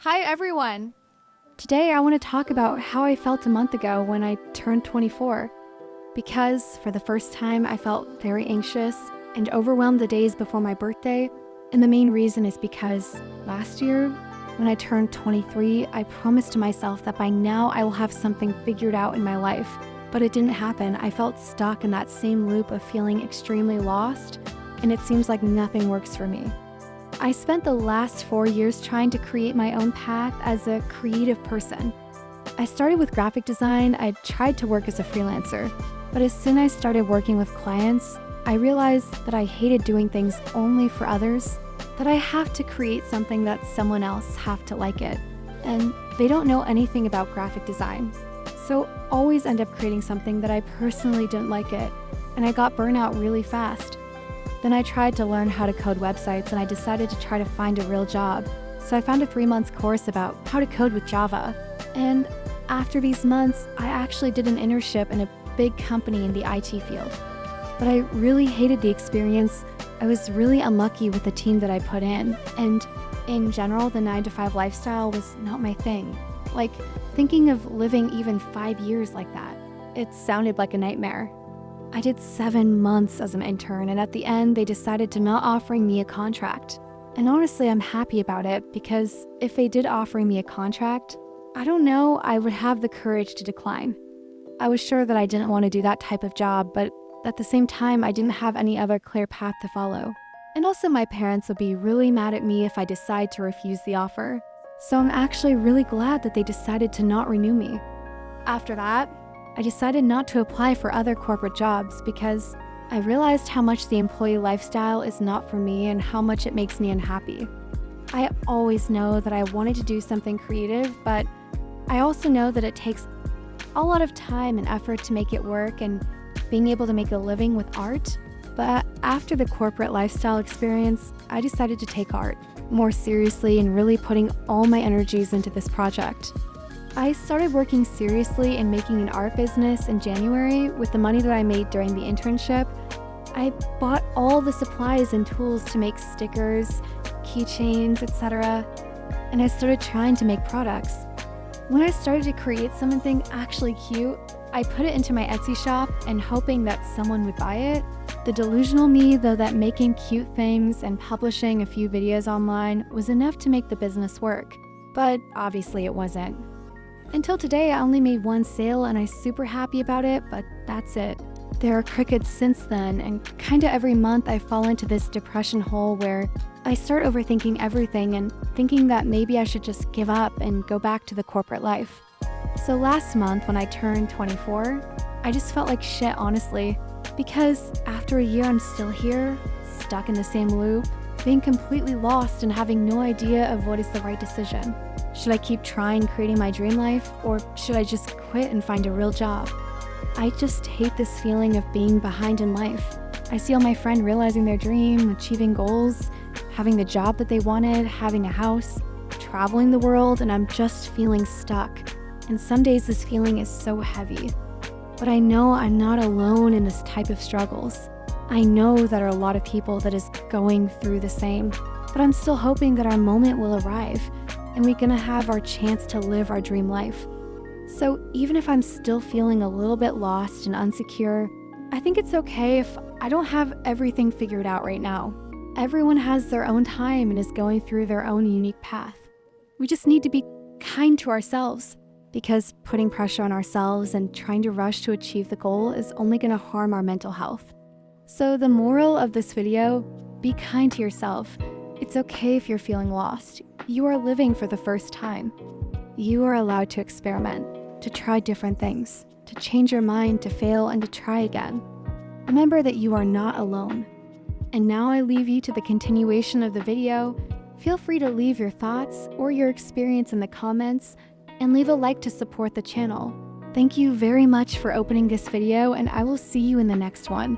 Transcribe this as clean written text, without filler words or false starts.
Hi everyone! Today I want to talk about how I felt a month ago when I turned 24. Because for the first time I felt very anxious and overwhelmed the days before my birthday, and the main reason is because last year, when I turned 23, I promised to myself that by now I will have something figured out in my life. But it didn't happen. I felt stuck in that same loop of feeling extremely lost, and it seems like nothing works for me. I spent the last 4 years trying to create my own path as a creative person. I started with graphic design. I tried to work as a freelancer, but as soon as I started working with clients, I realized that I hated doing things only for others, that I have to create something that someone else have to like it, and they don't know anything about graphic design. So always end up creating something that I personally didn't like it, and I got burnout really fast. Then I tried to learn how to code websites, and I decided to try to find a real job. So I found a 3-month course about how to code with Java. And after these months, I actually did an internship in a big company in the IT field. But I really hated the experience. I was really unlucky with the team that I put in. And in general, the 9-to-5 lifestyle was not my thing. Like, thinking of living even 5 years like that, it sounded like a nightmare. I did 7 months as an intern, and at the end, they decided to not offering me a contract. And honestly, I'm happy about it, because if they did offering me a contract, I don't know I would have the courage to decline. I was sure that I didn't want to do that type of job, but at the same time, I didn't have any other clear path to follow. And also, my parents would be really mad at me if I decide to refuse the offer. So I'm actually really glad that they decided to not renew me. After that, I decided not to apply for other corporate jobs because I realized how much the employee lifestyle is not for me and how much it makes me unhappy. I always know that I wanted to do something creative, but I also know that it takes a lot of time and effort to make it work and being able to make a living with art. But after the corporate lifestyle experience, I decided to take art more seriously and really putting all my energies into this project. I started working seriously in making an art business in January with the money that I made during the internship. I bought all the supplies and tools to make stickers, keychains, etc. And I started trying to make products. When I started to create something actually cute, I put it into my Etsy shop and hoping that someone would buy it. The delusional me, though, that making cute things and publishing a few videos online was enough to make the business work. But obviously it wasn't. Until today, I only made 1 sale and I'm super happy about it, but that's it. There are crickets since then, and kinda every month I fall into this depression hole where I start overthinking everything and thinking that maybe I should just give up and go back to the corporate life. So last month when I turned 24, I just felt like shit, honestly, because after a year I'm still here, stuck in the same loop, being completely lost and having no idea of what is the right decision. Should I keep trying creating my dream life, or should I just quit and find a real job? I just hate this feeling of being behind in life. I see all my friends realizing their dream, achieving goals, having the job that they wanted, having a house, traveling the world, and I'm just feeling stuck. And some days this feeling is so heavy. But I know I'm not alone in this type of struggles. I know that there are a lot of people that is going through the same, but I'm still hoping that our moment will arrive and we're gonna have our chance to live our dream life. So even if I'm still feeling a little bit lost and insecure, I think it's okay if I don't have everything figured out right now. Everyone has their own time and is going through their own unique path. We just need to be kind to ourselves, because putting pressure on ourselves and trying to rush to achieve the goal is only gonna harm our mental health. So the moral of this video, be kind to yourself. It's okay if you're feeling lost. You are living for the first time. You are allowed to experiment, to try different things, to change your mind, to fail, and to try again. Remember that you are not alone. And now I leave you to the continuation of the video. Feel free to leave your thoughts or your experience in the comments, and leave a like to support the channel. Thank you very much for opening this video, and I will see you in the next one.